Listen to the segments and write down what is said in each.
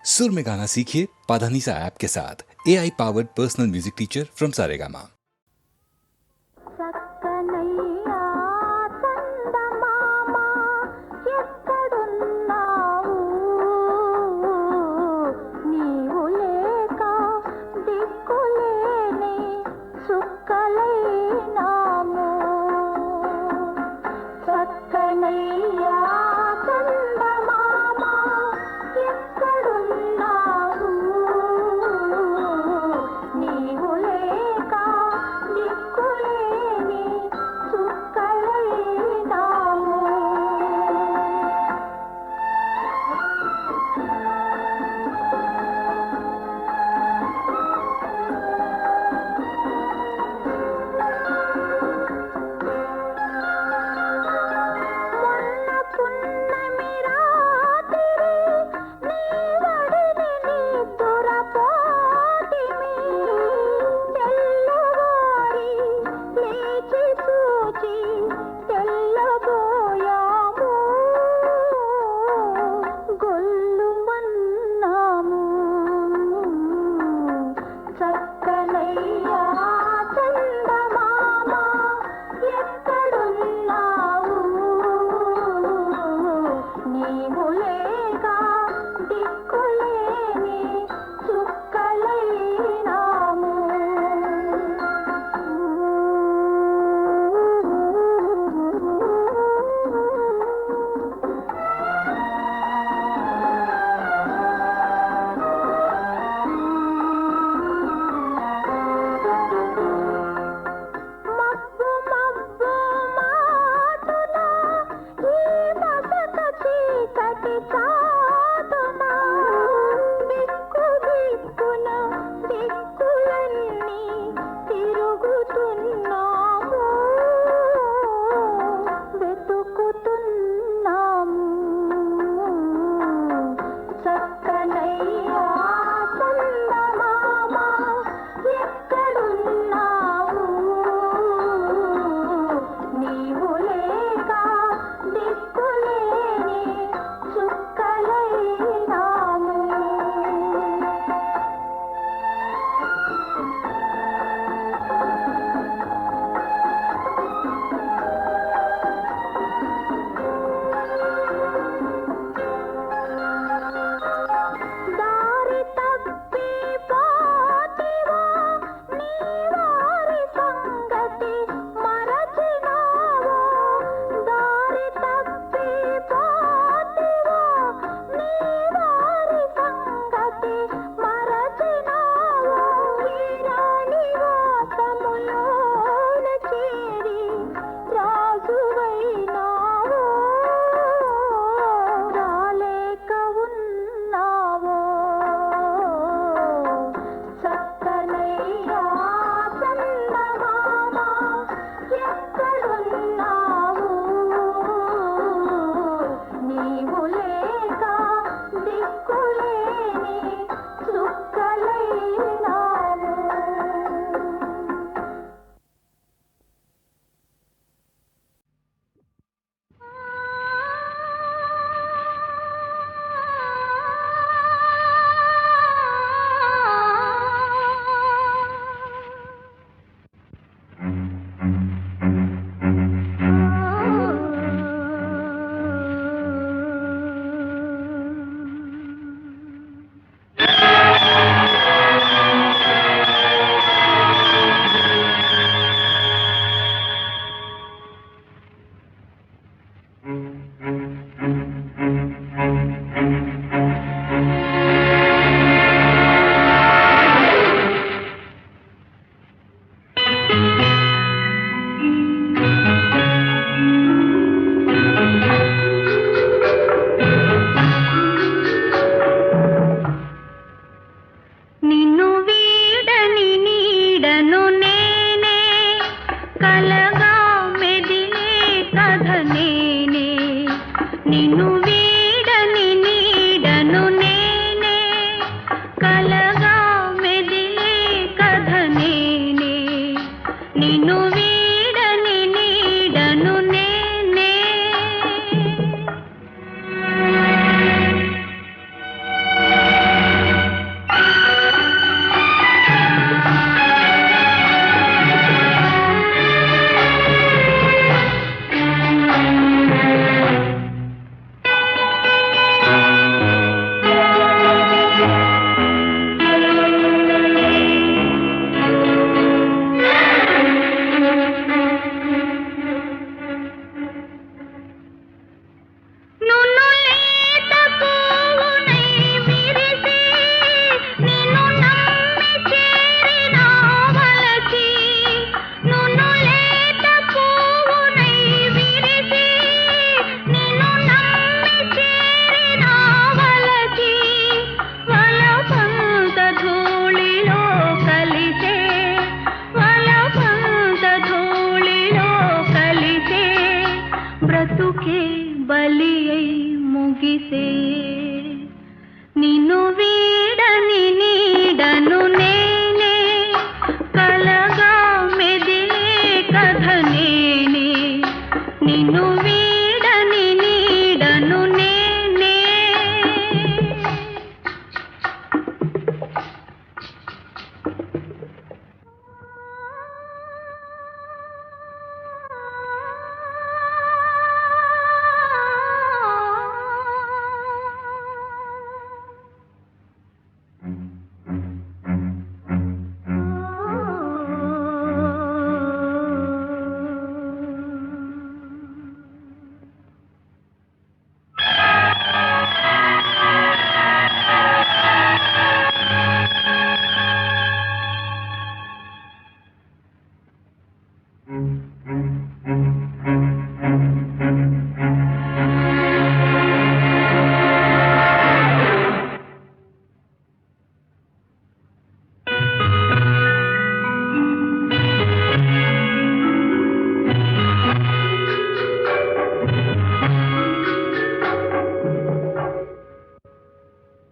सुर में गाना सीखिए पाधानीसा ऐप के साथ। AI powered personal music teacher from Saregama.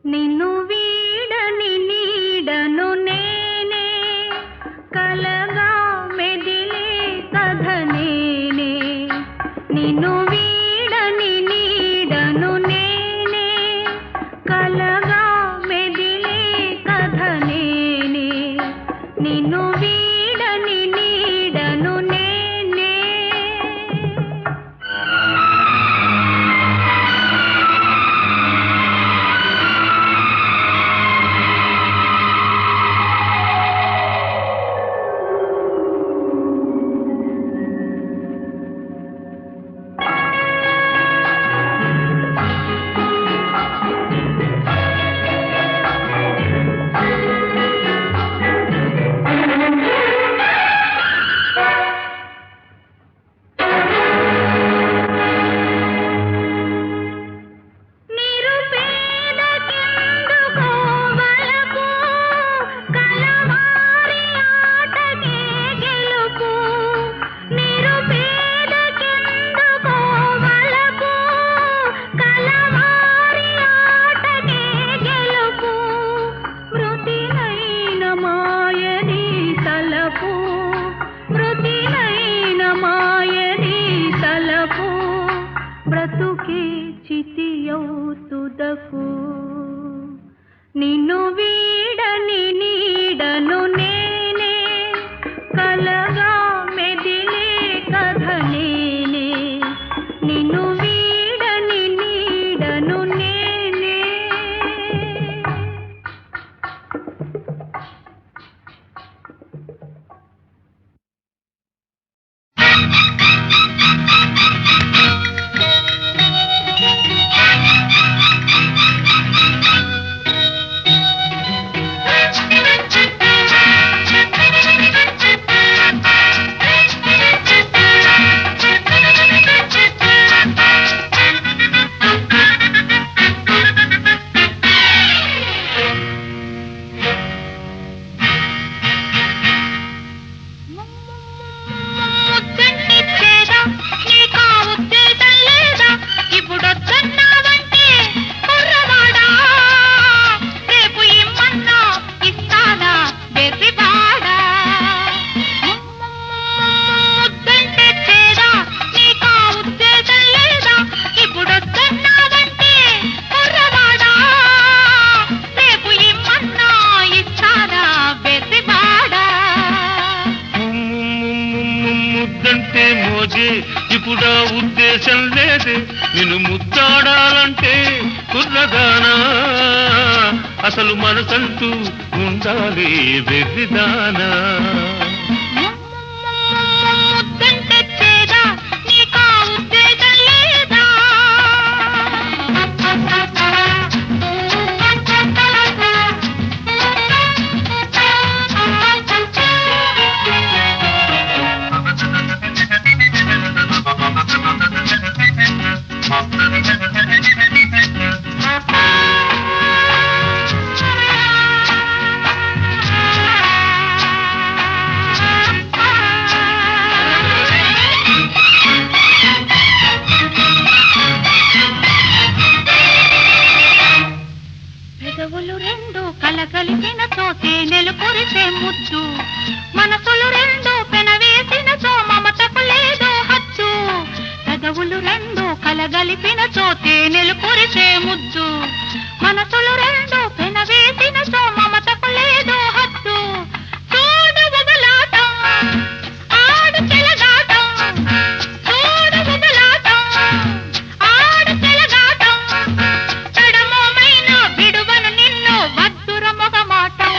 నిన్ను వీడని నీడను నేనే, కలగా మెదిలే కథ నేనే. నిన్ను వీడని నీడను నేనే, కలగా మెదిలే కథ నేనే. నిన్ను వీడని నీడను నేనే. బ్రతుకే చితియౌతుదకు నిన్ను వీడని నీడను నేనే, కలగా మెదిలే కథ నేనే. నిన్ను వీడని నీడను నేనే. ఇప్పుడా ఉద్దేశం లేదే నిన్ను ముద్దాడాలంటే కుర్రదానా, అసలు మనసంటూ ఉండాలి వెర్రిదానా. పెదవులు రెండు కలగలిపిన తేనెలు కురిసే ముద్దు, మనసులు రెండు పెనవేసిన మమతకు లేదో హచ్చు. పెదవులు రెండు కలగలిపిన తేనెలు కురిసే ముద్దు, మనసులు రెండు పెనవేసిన మమతకు లేదో హచ్చు. చూడు బుబలాటం ఆడు చెలగాటం, చూడు బుబలాటం ఆడు చెలగాటం. తడమోమైన విడువను నిన్ను వద్దుర మొగమాటం.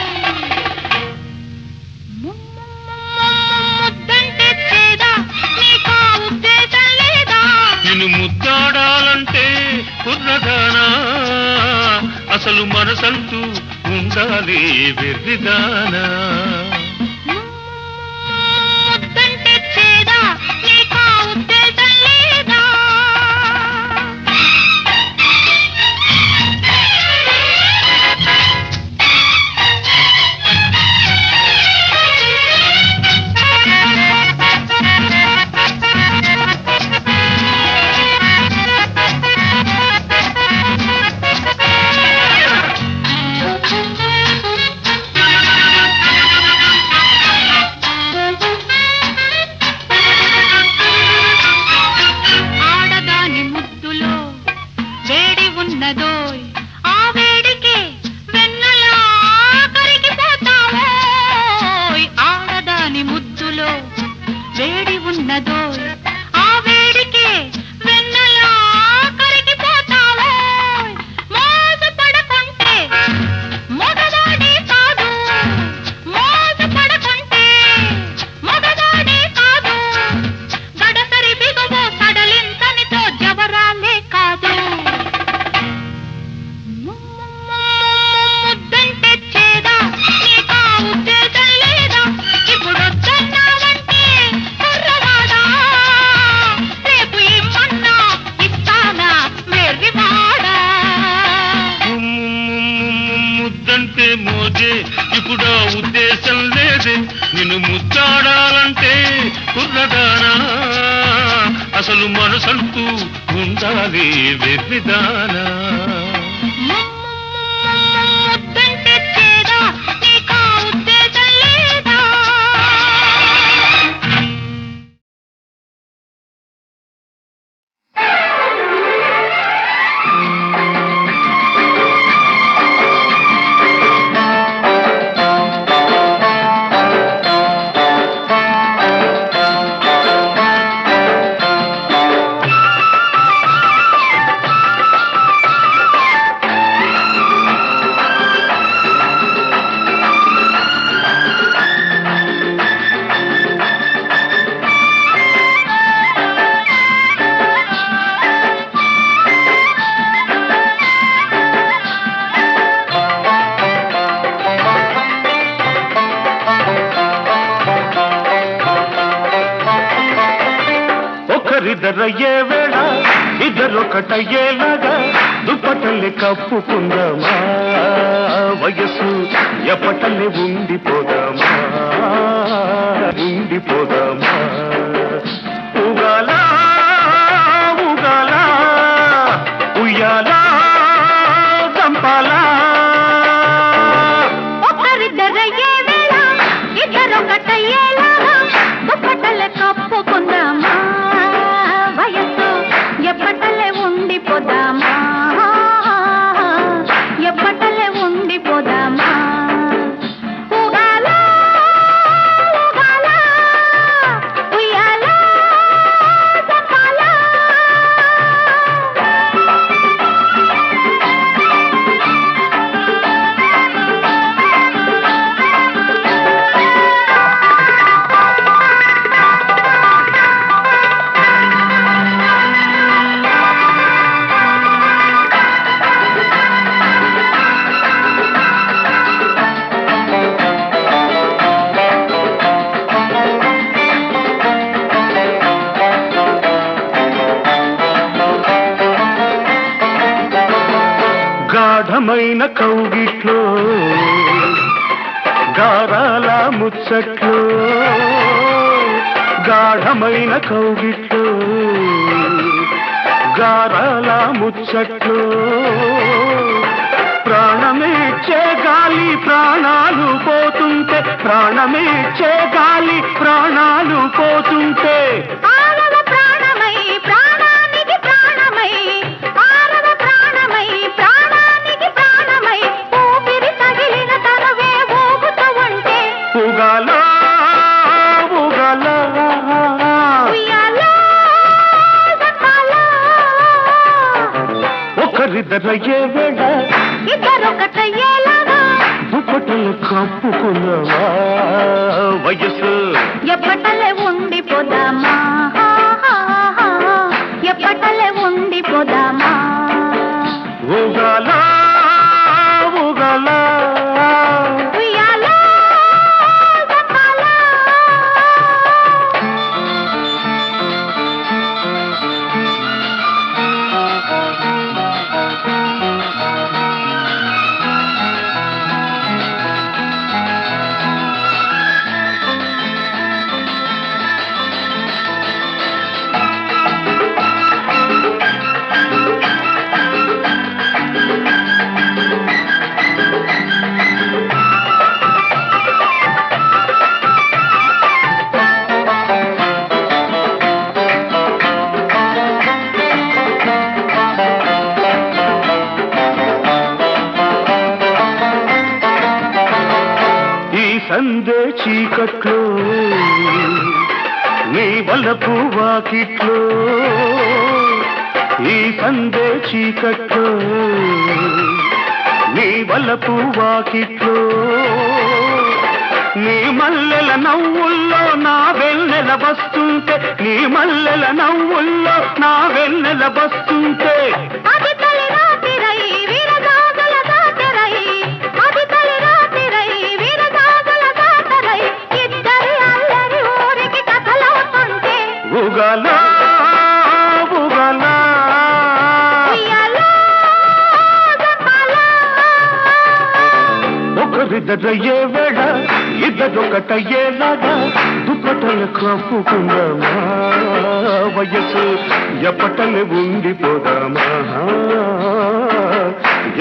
ముద్దంటే చేదా నీకా ఉద్దేశం లేదా, నిన్ను ముద్దాడాలంటే కుర్రదానా, అసలు మనసంటూ ఉండాలి వెర్రిదానా. ముద్దంటే చేదా నీకా ఉద్దేశం లేదా. ముద్దంటే మోజే ఇప్పుడు ఆ ఉద్దేశం లేదే నిన్ను ముద్దాడాలంటే కుర్రదానా అసలు మనసంటూ ఉండాలి వెర్రిదానా ముద్దంటే చేదా నీకా ఉద్దేశం లేదా ఒకరిద్దరయ్యే వేళ ఇద్దరొకటయ్యేలాగా దుప్పటల్లి కప్పుకుందామా వయస్సు ఎప్పటల్లి ఉండిపోదామా ఉగాలా ఉగాలా ఉయ్యాలా చంపాలా ఒకరిద్దరయ్యే వేళ ఇద్దరొకటయ్యేలాగా దుప్పటలే కప్పుకుందామా వయస్సు ఎప్పటలే ఉండిపోదామా ఎప్పటలే ఉండిపోదామా ఊగాలా ఊగాలా ఉయ్యాలా చంపాలా గాఢమైన కౌగిట్లో గారాల ముచ్చట్లో గాఢమైన కౌగిట్లో గారాల ముచ్చట్లో ప్రాణమిచ్చే గాలి ప్రాణాలు పోతుంటే ప్రాణమిచ్చే గాలి ప్రాణాలు పోతుంటే ఆరవ ప్రాణమై ప్రాణానికి ప్రాణమై ఆరవ ప్రాణమై ప్రాణానికి ప్రాణమై ఊపిరి తగిలిన తనవే ఊగుతూ ఉంటే ఉగాలా ఉగాలా ఉయ్యాలా చంపాలా ఒకరిద్దరయ్యే వేళ ఇద్దరొకటయ్యేలాగా దుప్పటలు కప్పుకున్నావా వయస్సు ఎప్పటలే ఉండిపోదామా ఎప్పటలే ఉండిపోదామా ఉగాలా ఉగాలా ఉయ్యాలా చంపాలా సందే చీకట్లో నీ వలపు వాకిట్లో ఈ సందే చీకట్లో నీ వలపు వాకిట్లో నీ మల్లెల నవ్వుల్లో నా వెన్నెల వస్తుంటే నీ మల్లెల నవ్వుల్లో నా వెన్నెల వస్తుంటే అది తలి రాతిరై వీరగాగల దాటరై అది తలి రాతిరై వీరగాగల దాటరై ఇద్దరి అల్లరి ఊరికి కథలవుతుంటే ఉగాలా ఉగాలా ఉయ్యాలా జంపాలా ఒకరిద్దరయ్యే వేళ ఇద్దరొకటయ్యేలాగా దుప్పటలు కప్పుకుందామా వయసు ఎప్పటలే ఉండిపోదామా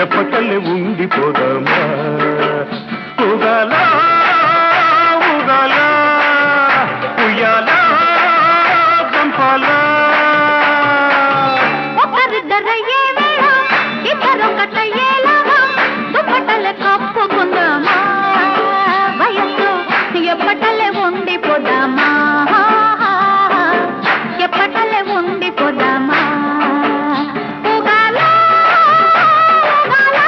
ఎప్పటలే ఉండిపోదామా ఉగాలా ఉగాలా ఉయ్యాలా చంపాలా ఒకరిద్దరయ్యే వేళ ఇద్దరొకటయ్యేలాగా దుప్పటలు కప్పుకుందామా వయస్సు ఎప్పటలే ఉండిపోదామా ఎప్పటలే ఉండిపోదామా ఉగాలా ఉగాలా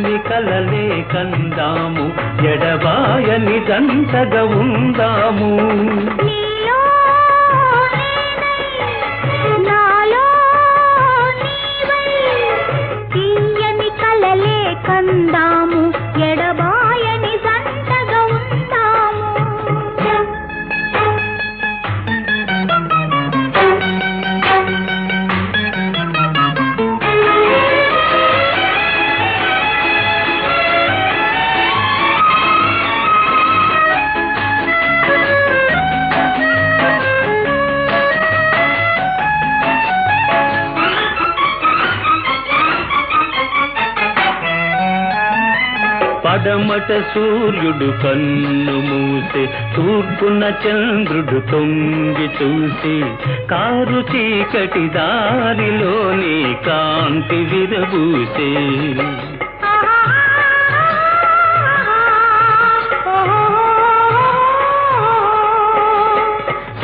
తీయని కలలే కందాము ఎడబాయని జంటగా ఉందాము నీలో నాలో నీవై తీయని కలలే కందాము ఎడబాయని జంటగా ఉందాము పడమట సూర్యుడు కన్ను మూసే తూర్పున చంద్రుడు తొంగి చూసి కారు చీకటి దారిలోని కాంతి విరబూసే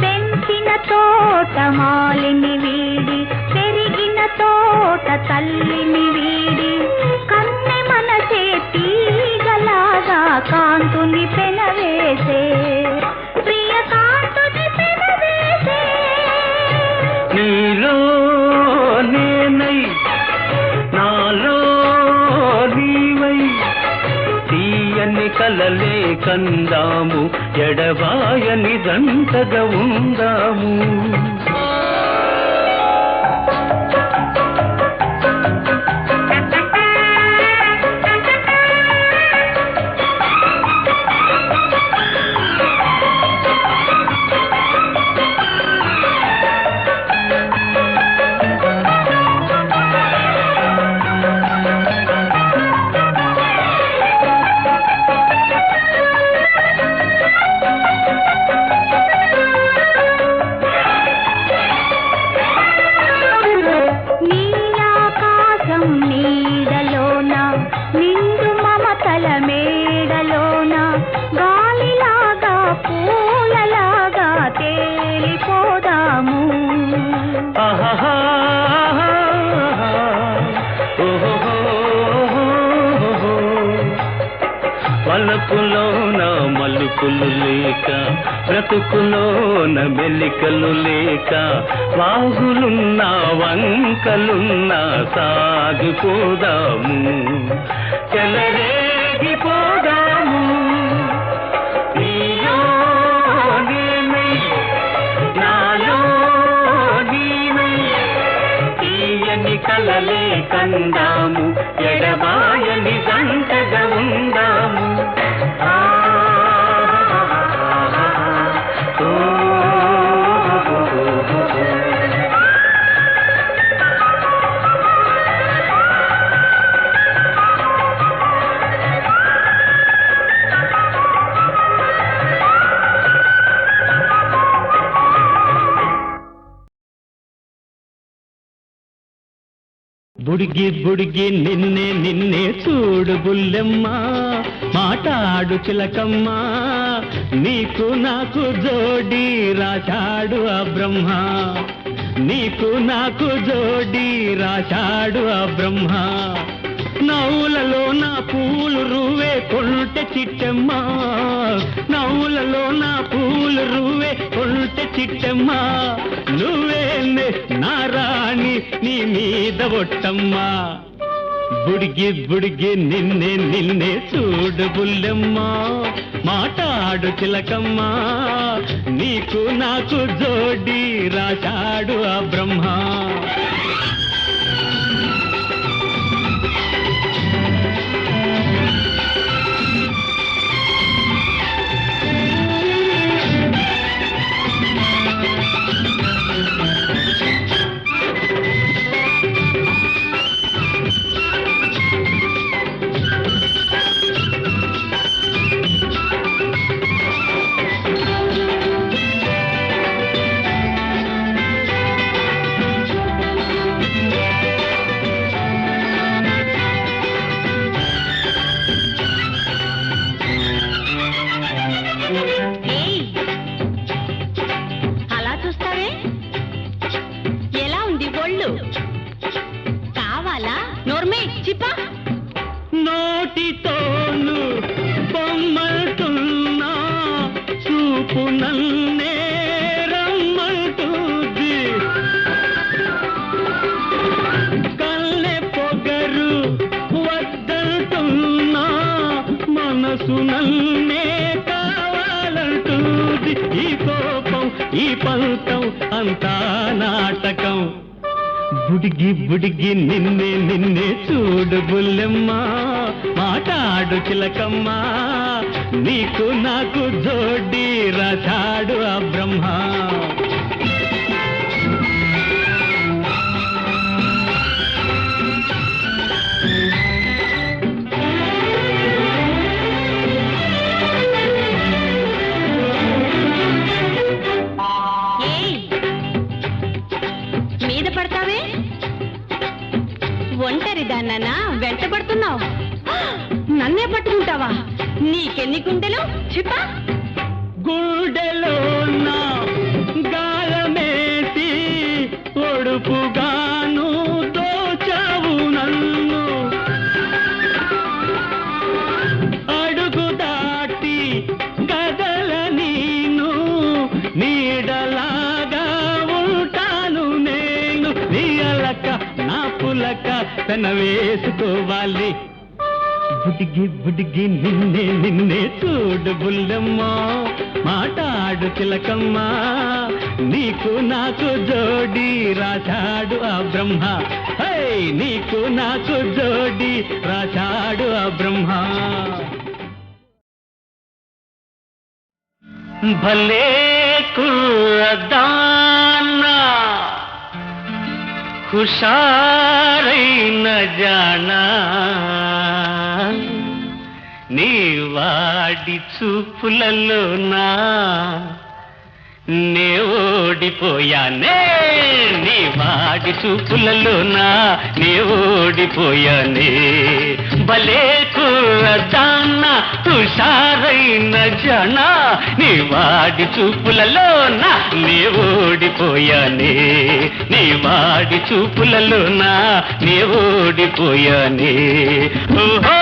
పెంచిన తోట మాలిని వీడి పెరిగిన తోట తల్లిని వీడి కన్నె మనసే తీగలాగా కాంతుని పెనవేసే ప్రియ కాంతుని పెనవేసే నీలో నేనై నాలో నీవై తీయని కలలే కందాము ఎడబాయని జంటగా ఉందాము నీలాకాశం నీడలోన నిండు మమతల మేడలోన గాలిలాగా పూలలాగా తేలిపోదాము పలుకులోన మలుపులు లేక బ్రతుకులోన మెలికలు లేక వాగులున్నా వంకలున్నా సాగిపోదాము చెలరేగిపోదాము నీలో నేనై నాలో నీవై తీయని కలలే కందాము ఎడబాయని జంటగా ఉందాము బుడిగి బుడిగి నిన్నే నిన్నే చూడు బుల్లెమ్మ మాటాడు చిలకమ్మ నీకు నాకు జోడి రాశాడు ఆ బ్రహ్మ నీకు నాకు జోడి రాశాడు ఆ బ్రహ్మ నవ్వులలో నా పూలు రువే కొంటె చిట్టెమ్మ నవ్వులలో నా పూలు రువే కొంటె చిట్టెమ్మ నువ్వే నా రాణి నీ మీద ఒట్టమ్మా బుడిగి బుడిగి నిన్నే నిన్నే చూడు బుల్లెమ్మ మాటాడు చిలకమ్మ నీకు నాకు జోడి రాశాడు ఆ బ్రహ్మ కాంతితోను బొమ్మతున్నా చూపు నన్నే రమ్మంటుంది కల్లె పొగరు వద్దంటున్నా మనసు నన్నే కావాలంటుంది ఈ కోపం ఈ పంతం అంతా నాటకం బుడిగి బుడిగి నిన్నే నిన్నే చూడు బుల్లెమ్మ మాటాడు చిలకమ్మ నీకు నాకు జోడి రాశాడు ఆ బ్రహ్మ మీద పడతావే ఒంటరిదాన్నా వెంట పడుతున్నావు నన్నే పట్టుకుంటావా నీకెన్ని గుండెలు చెప్పా గుండెలో నా గాలమేసి ఒడుపుగాను దోచావు నన్ను అడుగు దాటి గదల నీను నీడలాగా ఉంటాను నేను నీ అలక నా పులక తన వేసుకోవాలి బుడిగి బుడిగి నిన్నే నిన్నే చూడు బుల్లెమ్మ మాటాడు చిలకమ్మ నీకు నాకు జోడి రాశాడు ఆ బ్రహ్మ హై నీకు నాకు జోడి రాశాడు ఆ బ్రహ్మ భలే కుర్రదానా హుషారైన జానా నీ వాడి చూపులలోనా నే ఓడిపోయానే నీ వాడి చూపులలోనా నే ఓడిపోయానే భలే కుర్రదానా హుషారైన జానా నీ వాడి చూపులలోనా నే ఓడిపోయానే నీ వాడి చూపులలోనా నే ఓడిపోయానే ఓహో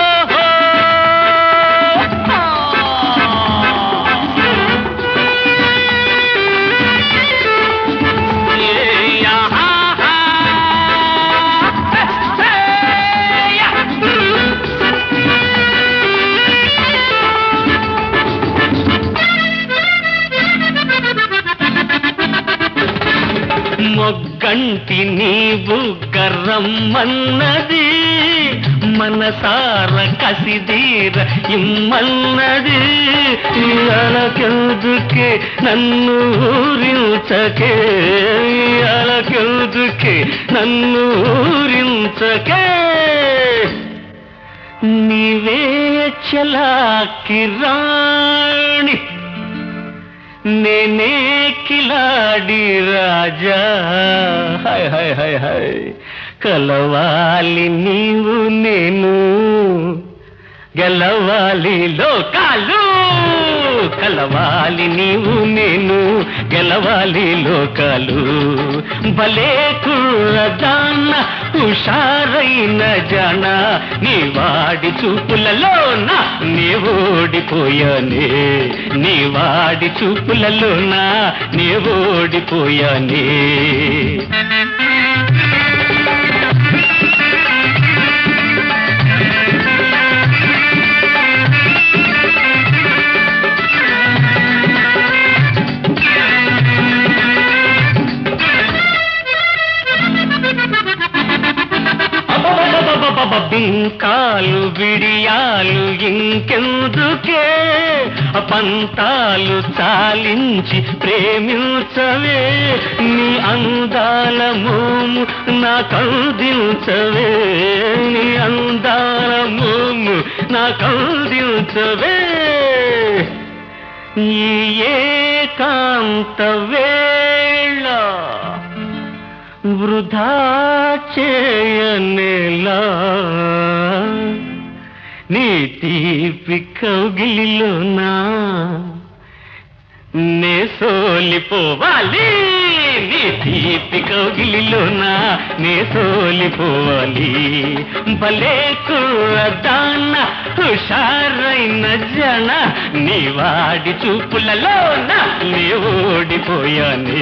మొగ్గంటి నీవు గర్రమ్మన్నది మనసార కసిదీర ఇమ్మన్నది అలకెందుకే నన్ను ఊరించకే అలకెందుకే నన్ను ఊరించకే నీవే చలాకి రాణి నేనే కిలాడి రాజా హై హై హై హై కలవాలి నీవు నేను గెలవాలి లోకాలు కలవాలి నీవు నేను గెలవాలి లోకాలు భలే కుర్రదాన హుషారైన జాన నీ వాడి చూపులలోన నీ ఓడిపోయానే నీ వాడి చూపులలోన నీ ఓడిపోయానే బింకాలు బిడియాలు ఇంకెందుకే పంతాలు చాలించి ప్రేమించవే నీ అందాల మోము నా కందించవే నీ అందాల మోము నా కందించవే ఈ ఏకాంత వేళ వృధా చేయనేలా నీ తీపి కౌగిలిలోనా నే సోలిపోవాలి నీ తీపి కౌగిలిలోనా నే సోలిపోవాలి భలే కుర్రదాన హుషారైన జన నీ వాడి చూపులలో నీ ఓడిపోయానే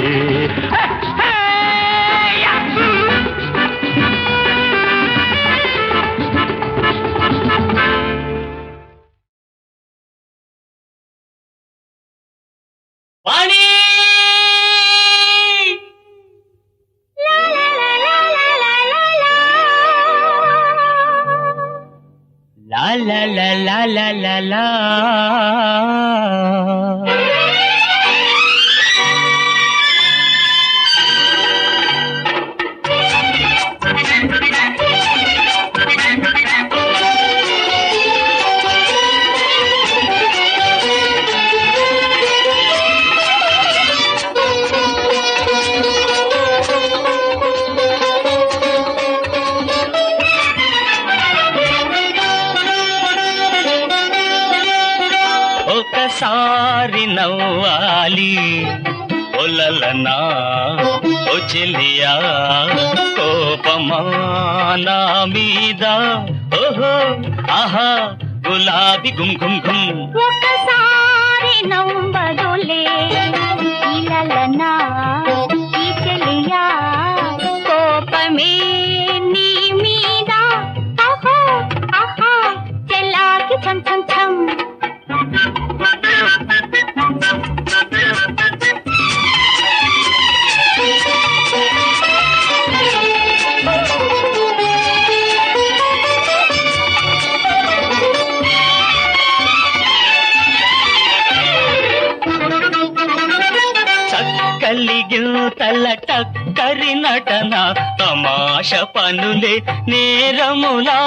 వాణి లా లా లా లా లా లా లా ఒకసారి నవ్వాలి ఒలలనా ఓ చెలియా కోపమా నా మీద ఓహో ఆహా గులాబీ గుమ్ గుమ్ గుమ్ ఒకసారి నవ్వదులే ఇలలనా ఈ చెలియా కోపమే నీ మీద ఆహా ఆహా చెల్లాకి ఛం ఛం ఛం చక్కలిగితల టక్కరి నటన తమాష పనులే నేరములా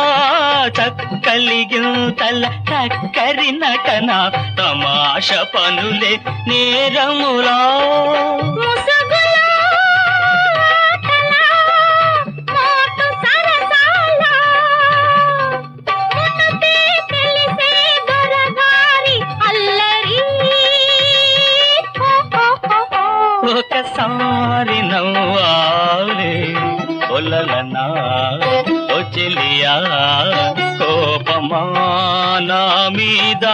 చక్కలిగితల టక్కరి నటన తమాష పనులే నేరములా ఒకసారి నవ్వాలి ఒలలనా ఓ చెలియా కోపమా నా మీద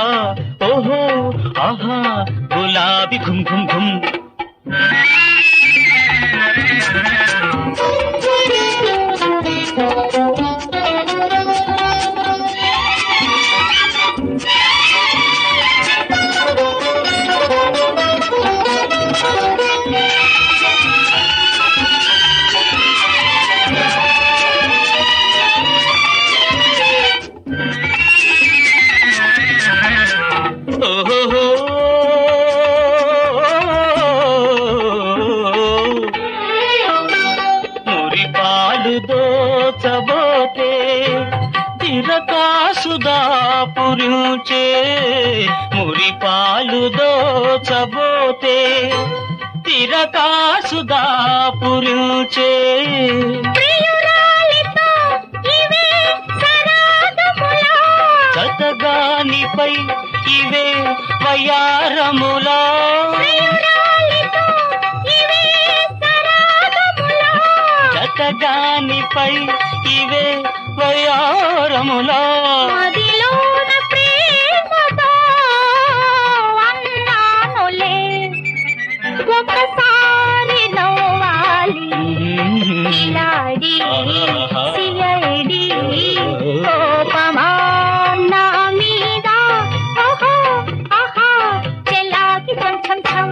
ఓహో ఆహా గులాబీ ఘుమ్ ఘుమ్ ఘుమ్ మురిపాలు దోచబోతే తిరకాసుదా పురుచే మురిపాలు దోచబోతే తిరకాసుదా పురుచే చతగానిపై ఇవే వయారములా చతగానిపై ఇవే వయారములా ఒకసారి నవ్వాలి ఇలాడి సిఐడి కోపమా నా మీద ఆహా ఆహా చెల్లాకి ఛం ఛం ఛం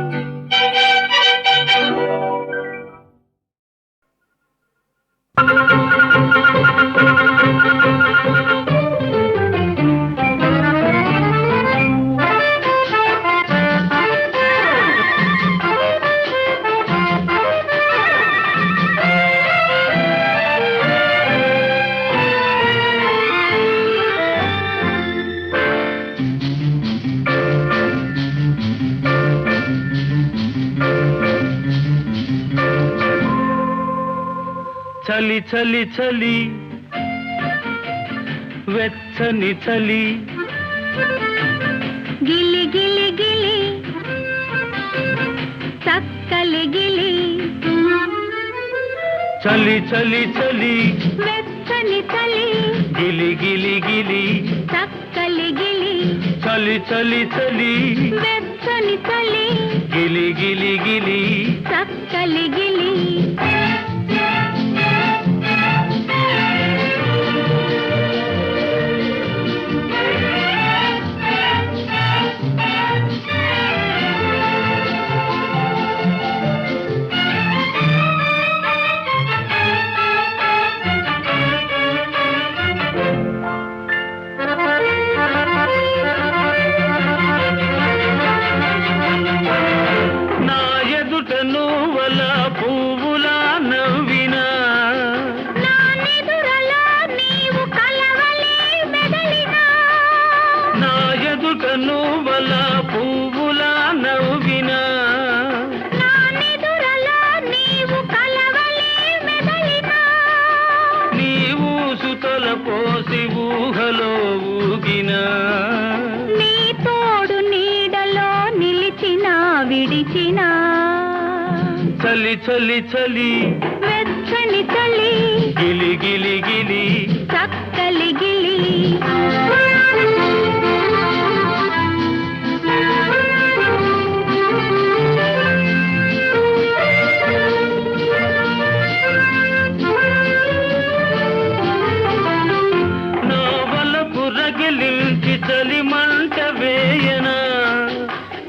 చలి చలి చలి వెచ్చని చలి గిలి గిలి గిలి చక్కలి గిలి చలి చలి చలి వెచ్చ వెచ్చని చలి గిలి గిలి గిలి చక్కలి గిలి చలి చలి చలి వెచ్చని చలి గిలి గిలి గిలి చక్కలి గిలి నా ఎదుట నువ్వల పువ్వులా నవ్వినా నా నిదురలో నీవు కలవలే మెదలినా నా ఎదుట నువ్వల పువ్వులా నవ్వినా నా నిదురలో నీవు కలవలే మెదలినా నీ ఊసుతల పోసి ఊహలో ఊగినా నీ తోడు నీడలో నిలిచినా విడిచినా చలి చలి చలి వెచ్చని చలి గిలి గిలి గిలి చక్కలి గిలి నా వలపు రగిలించి చలి మంట వేయనా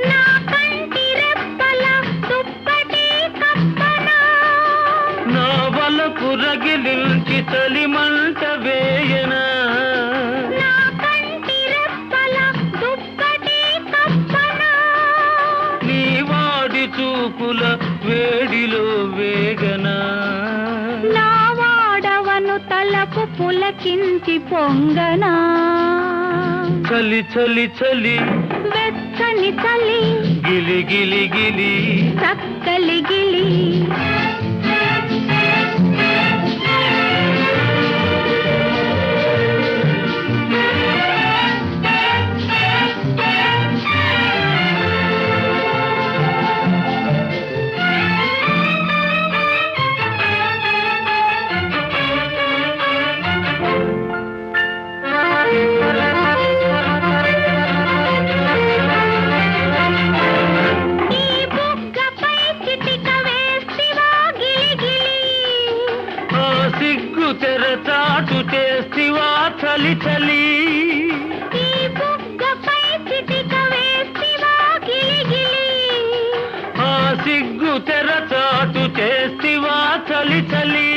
నా కంటి రెప్పల దుప్పటి కప్పనా నా వలపు రగిలించి చలి మంట వేయనా నా కంటి రెప్పల దుప్పటి కప్పనా నీ వాడి చూపుల వేడిలో వేగనా నా వాడవను తలకు పులకించి పొంగనా చలి చలి చలి వెచ్చని చలి గిలి గిలి గిలి చక్కలి గిలి ఈ బుగ్గపై చిటిక వేస్తివా గిలిగిలి ఆ సిగ్గు తెర చాటు చేస్తివా చలి చలి ఈ బుగ్గపై చిటిక వేస్తివా గిలిగిలి ఆ సిగ్గు తెర చాటు చేస్తివా చలి చలి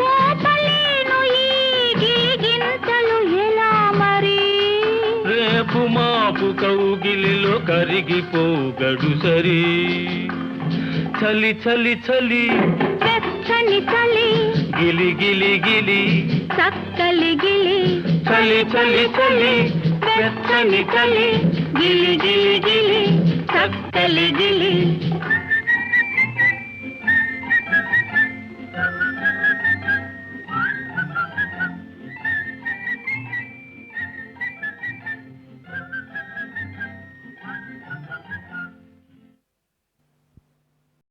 పోపలేను ఈ గిలిగింతలు ఎలా మరి రేపు మాపు కౌగిలిలో కరిగిపోగడు సరి చలి చలి చలి వెచ్చని చలి గిలి గిలి గిలి చక్కలి గిలి చలి చలి చలి వెచ్చని చలి గిలి గిలి గిలి చక్కలి గిలి